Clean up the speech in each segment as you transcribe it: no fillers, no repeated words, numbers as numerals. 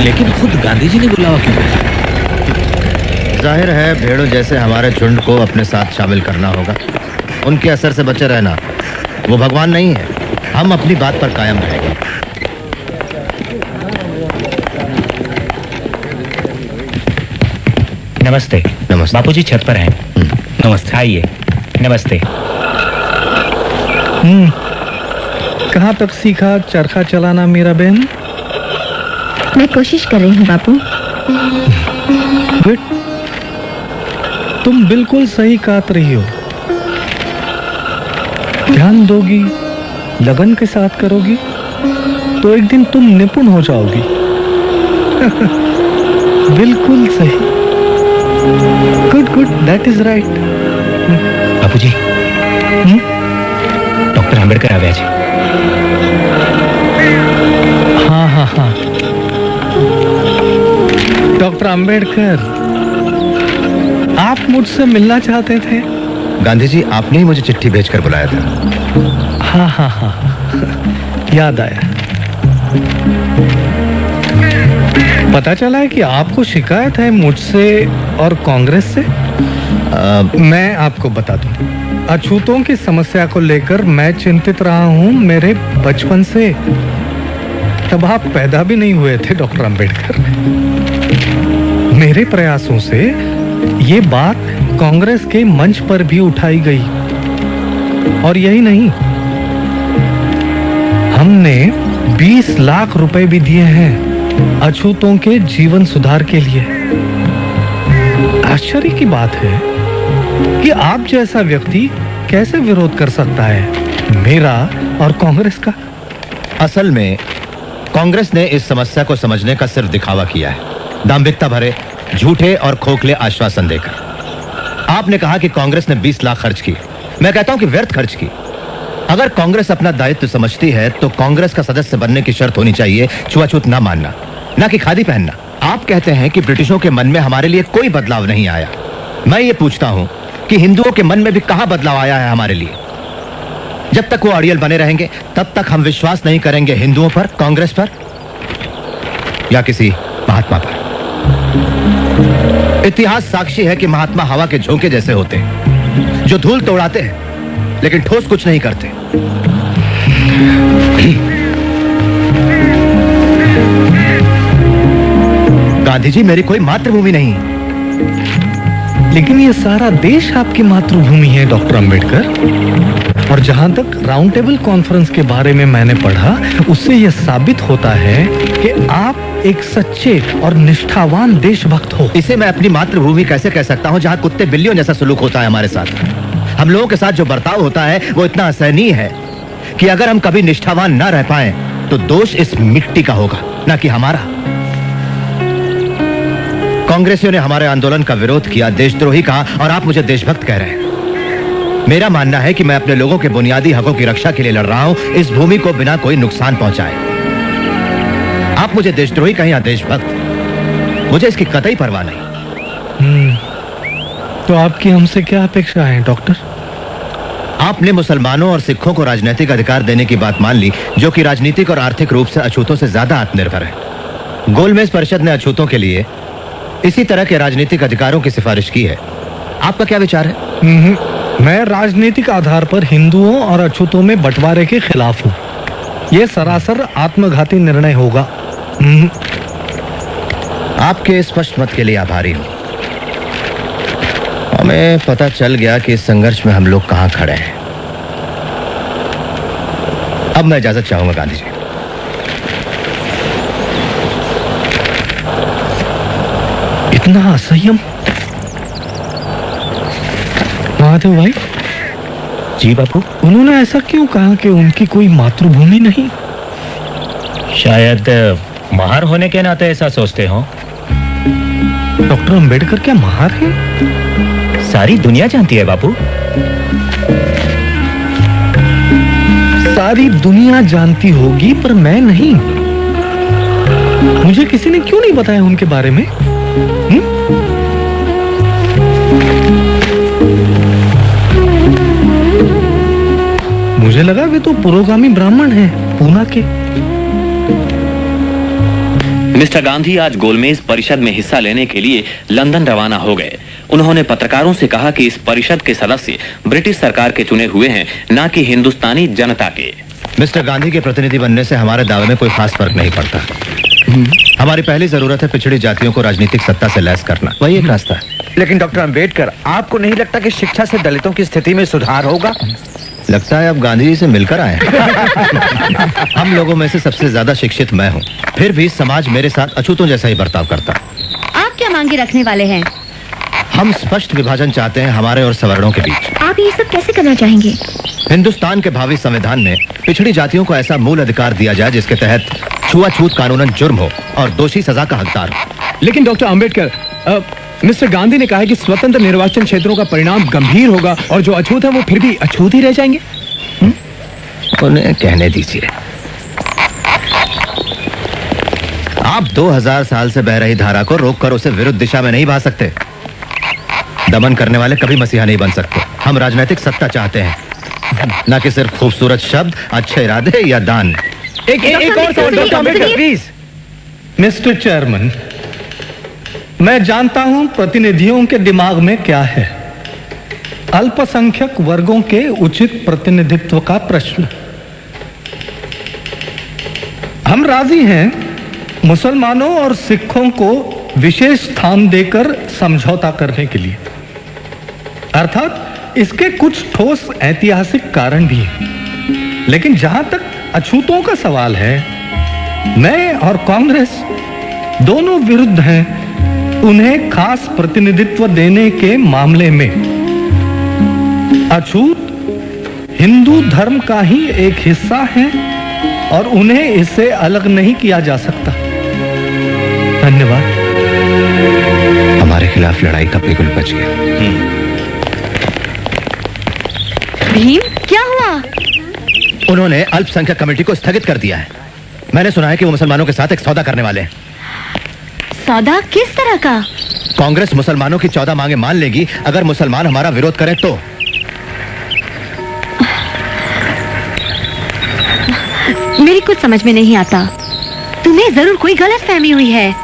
लेकिन खुद गांधी जी ने बुलावा क्यों भेजा? जाहिर है भेड़ों जैसे हमारे झुंड को अपने साथ शामिल करना होगा। उनके असर से बचे रहना। वो भगवान नहीं है। हम अपनी बात पर कायम रहेंगे। नमस्ते। नमस्ते। बापूजी छत पर हैं। नमस्ते। आइए। नमस्ते। कहाँ तक सीखा चरखा चलाना मेरा बहन? मैं कोशिश कर रही हूँ बापू। गुड। तुम बिल्कुल सही काट रही हो। ध्यान दोगी, लगन के साथ करोगी तो एक दिन तुम निपुण हो जाओगी। बिल्कुल सही। Good good, that is right. Bapuji, doctor Ambedkar आ गया जी। हाँ हाँ हाँ, डॉक्टर अंबेडकर, आप मुझसे मिलना चाहते थे? गांधी जी, आपने ही मुझे चिट्ठी भेजकर बुलाया था। हाँ हाँ हाँ, याद आया। पता चला है कि आपको शिकायत है मुझसे और कांग्रेस से। मैं आपको बता दूं, अछूतों की समस्या को लेकर मैं चिंतित रहा हूं मेरे बचपन से। तब आप पैदा भी नहीं हुए थे डॉक्टर अंबेडकर। मेरे प्रयासों से ये बात कांग्रेस के मंच पर भी उठाई गई। और यही नहीं, हमने 20 लाख रुपए भी दिए हैं अछूतों के जीवन सुधार के लिए। आश्चर्य की बात है कि आप जैसा व्यक्ति कैसे विरोध कर सकता है मेरा और कांग्रेस का। असल में कांग्रेस ने इस समस्या को समझने का सिर्फ दिखावा किया है, दांभिकता भरे झूठे और खोखले आश्वासन देकर। आपने कहा कि कांग्रेस ने 20 लाख खर्च किए। मैं कहता हूं कि व्यर्थ खर्च की। अगर कांग्रेस अपना दायित्व समझती है तो कांग्रेस का सदस्य बनने की शर्त होनी चाहिए छुआछूत ना मानना, ना कि खादी पहनना। आप कहते हैं कि ब्रिटिशों के मन में हमारे लिए कोई बदलाव नहीं आया। मैं ये पूछता हूं कि हिंदुओं के मन में भी कहां बदलाव आया है हमारे लिए? जब तक वो अड़ियल बने रहेंगे तब तक हम विश्वास नहीं करेंगे हिंदुओं पर, कांग्रेस पर या किसी महात्मा पर। इतिहास साक्षी है कि महात्मा हवा के झोंके जैसे होते हैं, जो धूल तो उड़ाते हैं लेकिन ठोस कुछ नहीं करते। गांधी जी, मेरी कोई मातृभूमि नहीं, लेकिन ये सारा देश आपकी मातृभूमि है डॉक्टर अंबेडकर। और जहां तक राउंड टेबल कॉन्फ्रेंस के बारे में मैंने पढ़ा, उससे यह साबित होता है कि आप एक सच्चे और निष्ठावान देशभक्त हो। इसे मैं अपनी मातृभूमि कैसे कह सकता हूं जहां कुत्ते बिल्लियों जैसा सलूक होता है हमारे साथ? हम लोगों के साथ जो बर्ताव होता है वो इतना असहनीय है कि अगर हम कभी निष्ठावान ना रह पाए तो दोष इस मिट्टी का होगा, ना कि हमारा। कांग्रेसियों ने हमारे आंदोलन का विरोध किया, देशद्रोही कहा, और आप मुझे देशभक्त कह रहे हैं। मेरा मानना है कि मैं अपने लोगों के बुनियादी हकों की रक्षा के लिए लड़ रहा हूं, इस भूमि को बिना कोई नुकसान पहुंचाए। आप मुझे देशद्रोही कहें या देशभक्त, मुझे इसकी कतई परवाह नहीं। तो आपकी हमसे क्या अपेक्षा है डॉक्टर? आपने मुसलमानों और सिखों को राजनीतिक अधिकार देने की बात मान ली, जो कि राजनीतिक और आर्थिक रूप से अछूतों से ज्यादा आत्मनिर्भर है। गोलमेज परिषद ने अछूतों के लिए इसी तरह के राजनीतिक अधिकारों की सिफारिश की है। आपका क्या विचार है? मैं राजनीतिक आधार पर हिंदुओं और अछूतों में बंटवारे के खिलाफ हूँ। यह सरासर आत्मघाती निर्णय होगा। आपके स्पष्ट मत के लिए आभारी हूं। हमें पता चल गया कि इस संघर्ष में हम लोग कहां खड़े हैं। अब मैं इजाजत चाहूंगा गांधी जी। इतना असंयम? महादेव भाई। जी बापू। उन्होंने ऐसा क्यों कहा कि उनकी कोई मातृभूमि नहीं? शायद महार होने के नाते ऐसा सोचते हो। डॉक्टर अंबेडकर क्या महार है? सारी दुनिया जानती है बापू। सारी दुनिया जानती होगी पर मैं नहीं। मुझे किसी ने क्यों नहीं बताया उनके बारे में? मुझे लगा वे तो पुरोगामी ब्राह्मण हैं, पूना के। मिस्टर गांधी आज गोलमेज परिषद में हिस्सा लेने के लिए लंदन रवाना हो गए। उन्होंने पत्रकारों से कहा कि इस परिषद के सदस्य ब्रिटिश सरकार के चुने हुए हैं, न कि हिंदुस्तानी जनता के। मिस्टर गांधी के प्रतिनिधि बनने से हमारे दावे में कोई खास फर्क नहीं पड़ता। हमारी पहली जरूरत है पिछड़ी जातियों को राजनीतिक सत्ता से लैस करना, वही एक रास्ता है। लेकिन डॉक्टर अंबेडकर, आपको नहीं लगता कि शिक्षा से दलितों की स्थिति में सुधार होगा? लगता है अब गांधी जी से मिलकर आए हैं। हम लोगों में से सबसे ज्यादा शिक्षित मैं हूँ, फिर भी समाज मेरे साथ अछूतों जैसा ही बर्ताव करता। आप क्या मांगे रखने वाले हैं? हम स्पष्ट विभाजन चाहते हैं हमारे और सवर्णों के बीच। आप ये सब कैसे करना चाहेंगे? हिंदुस्तान के भावी संविधान में पिछड़ी जातियों को ऐसा मूल अधिकार दिया जाए जिसके तहत छुआछूत कानूनन जुर्म हो और दोषी सजा का हकदार हो। लेकिन डॉक्टर अंबेडकर, मिस्टर गांधी ने कहा है कि स्वतंत्र निर्वाचन क्षेत्रों का परिणाम गंभीर होगा और जो अछूत है वो फिर भी अछूत ही रह जाएंगे। उन्हें कहने दीजिए। आप 2000 साल से बह रही धारा को रोककर उसे विरुद्ध दिशा में नहीं बहा सकते। दमन करने वाले कभी मसीहा नहीं बन सकते। हम राजनीतिक सत्ता चाहते हैं, न कि सिर्फ खूबसूरत शब्द, अच्छे इरादे या दान। एक और सवाल doctor Ambedkar please. Mister chairman, मैं जानता हूं प्रतिनिधियों के दिमाग में क्या है। अल्पसंख्यक वर्गों के उचित प्रतिनिधित्व का प्रश्न। हम राजी हैं मुसलमानों और सिखों को विशेष स्थान देकर समझौता करने के लिए, अर्थात इसके कुछ ठोस ऐतिहासिक कारण भी हैं। लेकिन जहां तक अछूतों का सवाल है, मैं और कांग्रेस दोनों विरुद्ध हैं उन्हें खास प्रतिनिधित्व देने के मामले में। अछूत हिंदू धर्म का ही एक हिस्सा है और उन्हें इससे अलग नहीं किया जा सकता। धन्यवाद। हमारे खिलाफ लड़ाई का बिल्कुल बच गया। भीम, क्या हुआ? उन्होंने अल्पसंख्यक कमेटी को स्थगित कर दिया है। मैंने सुना है कि वो मुसलमानों के साथ एक सौदा करने वाले हैं। सौदा किस तरह का? कांग्रेस मुसलमानों की 14 मांगे मान लेगी अगर मुसलमान हमारा विरोध करें तो। मेरी कुछ समझ में नहीं आता। तुम्हें जरूर कोई गलतफहमी हुई है।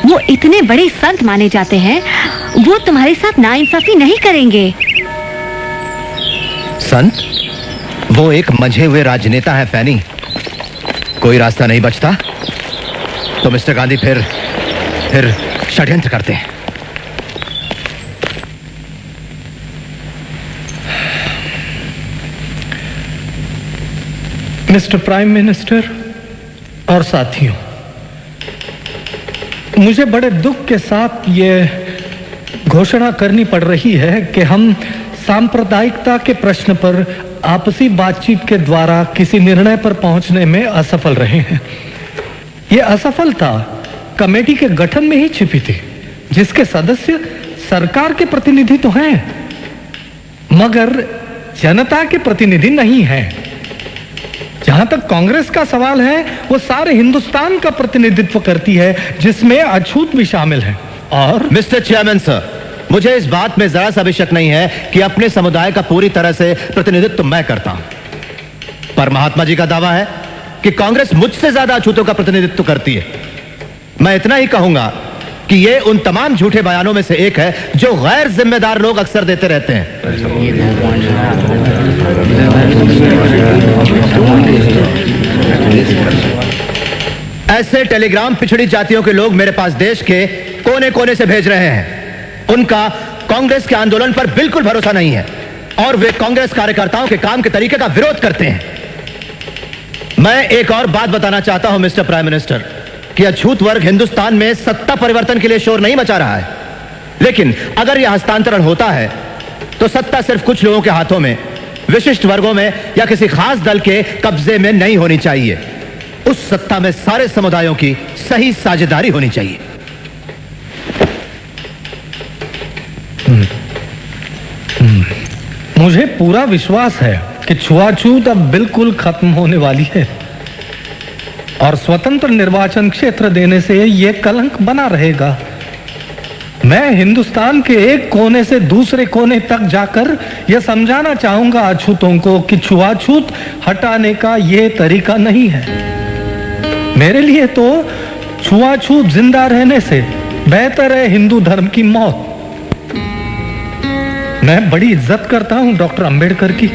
वो इतने बड़े संत माने जाते हैं, वो तुम्हारे साथ नाइंसाफी नहीं करेंगे। संत? वो एक मंझे हुए राजनेता है फैनी। कोई रास्ता नहीं बचता तो मिस्टर गांधी फिर षड्यंत्र करते हैं। मिस्टर प्राइम मिनिस्टर और साथियों, मुझे बड़े दुख के साथ ये घोषणा करनी पड़ रही है कि हम सांप्रदायिकता के प्रश्न पर आपसी बातचीत के द्वारा किसी निर्णय पर पहुंचने में असफल रहे हैं। ये असफलता कमेटी के गठन में ही छिपी थी, जिसके सदस्य सरकार के प्रतिनिधि तो हैं, मगर जनता के प्रतिनिधि नहीं हैं। जहां तक कांग्रेस का सवाल है, वो सारे हिंदुस्तान का प्रतिनिधित्व करती है, जिसमें अछूत भी शामिल है। और मिस्टर चेयरमैन सर, मुझे इस बात में जरा सा भी शक नहीं है कि अपने समुदाय का पूरी तरह से प्रतिनिधित्व मैं करता हूं, पर महात्मा जी का दावा है कि कांग्रेस मुझसे ज्यादा अछूतों का प्रतिनिधित्व करती है। मैं इतना ही कहूंगा कि ये उन तमाम झूठे बयानों में से एक है जो गैर जिम्मेदार लोग अक्सर देते रहते हैं। ऐसे टेलीग्राम पिछड़ी जातियों के लोग मेरे पास देश के कोने कोने से भेज रहे हैं। उनका कांग्रेस के आंदोलन पर बिल्कुल भरोसा नहीं है और वे कांग्रेस कार्यकर्ताओं के काम के तरीके का विरोध करते हैं। मैं एक और बात बताना चाहता हूं मिस्टर प्राइम मिनिस्टर, कि अछूत वर्ग हिंदुस्तान में सत्ता परिवर्तन के लिए शोर नहीं मचा रहा है, लेकिन अगर यह हस्तांतरण होता है तो सत्ता सिर्फ कुछ लोगों के हाथों में, विशिष्ट वर्गों में या किसी खास दल के कब्जे में नहीं होनी चाहिए। उस सत्ता में सारे समुदायों की सही साझेदारी होनी चाहिए। मुझे पूरा विश्वास है कि छुआछूत अब बिल्कुल खत्म होने वाली है और स्वतंत्र निर्वाचन क्षेत्र देने से यह कलंक बना रहेगा। मैं हिंदुस्तान के एक कोने से दूसरे कोने तक जाकर यह समझाना चाहूंगा अछूतों को कि छुआछूत हटाने का यह तरीका नहीं है। मेरे लिए तो छुआछूत जिंदा रहने से बेहतर है हिंदू धर्म की मौत। मैं बड़ी इज्जत करता हूं डॉक्टर अंबेडकर की,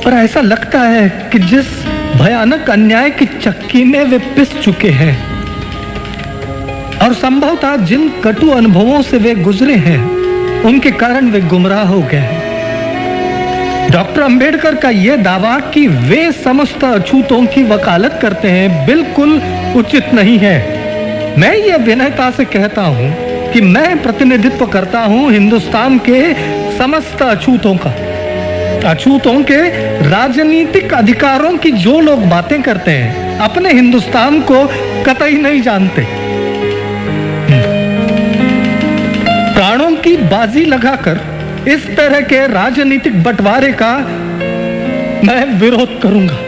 पर ऐसा लगता है कि जिस भयानक अन्याय की चक्की में वे पिस चुके हैं और संभवतः जिन कटु अनुभवों से वे गुजरे हैं, उनके कारण वे गुमराह हो गए हैं। डॉक्टर अंबेडकर का यह दावा कि वे समस्त अछूतों की वकालत करते हैं बिल्कुल उचित नहीं है। मैं ये विनयता से कहता हूं कि मैं प्रतिनिधित्व करता हूं हिंदुस्तान के समस्त अछूतों का। अछूतों के राजनीतिक अधिकारों की जो लोग बातें करते हैं, अपने हिंदुस्तान को कतई नहीं जानते। प्राणों की बाजी लगाकर इस तरह के राजनीतिक बंटवारे का मैं विरोध करूंगा।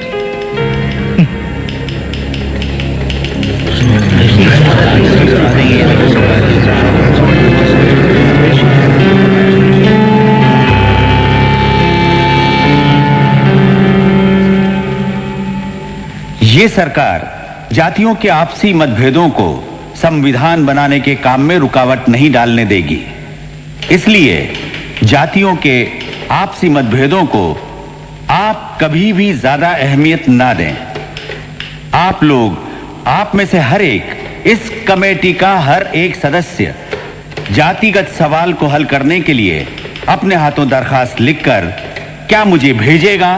ये सरकार जातियों के आपसी मतभेदों को संविधान बनाने के काम में रुकावट नहीं डालने देगी। इसलिए जातियों के आपसी मतभेदों को आप कभी भी ज्यादा अहमियत ना दें। आप लोग, आप में से हर एक, इस कमेटी का हर एक सदस्य जातिगत सवाल को हल करने के लिए अपने हाथों दरखास्त लिखकर क्या मुझे भेजेगा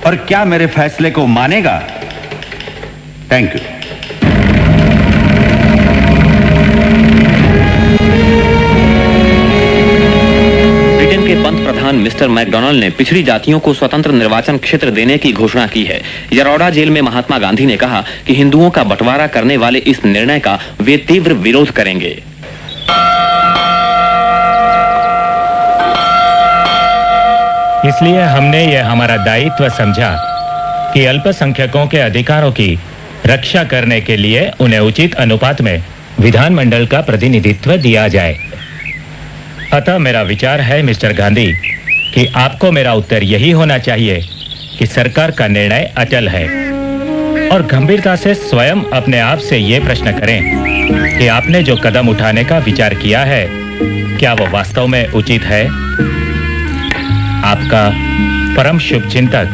और क्या मेरे फैसले को मानेगा। Thank you. ब्रिटेन के पंत प्रधान मिस्टर मैकडोनाल्ड ने पिछड़ी जातियों को स्वतंत्र निर्वाचन क्षेत्र देने की घोषणा की है। यरोडा जेल में महात्मा गांधी ने कहा कि हिंदुओं का बंटवारा करने वाले इस निर्णय का वे तीव्र विरोध करेंगे। इसलिए हमने यह हमारा दायित्व समझा कि अल्पसंख्यकों के अधिकारों की रक्षा करने के लिए उन्हें उचित अनुपात में विधानमंडल का प्रतिनिधित्व दिया जाए। अतः मेरा विचार है मिस्टर गांधी कि आपको मेरा उत्तर यही होना चाहिए कि सरकार का निर्णय अचल है, और गंभीरता से स्वयं अपने आप से ये प्रश्न करें कि आपने जो कदम उठाने का विचार किया है, क्या वो वास्तव में उचित है। आपका परम शुभचिंतक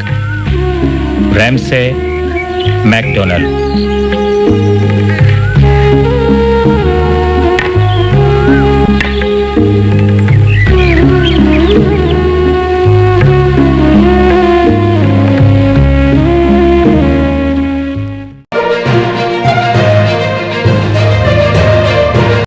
रैमसे मैकडोनाल्ड।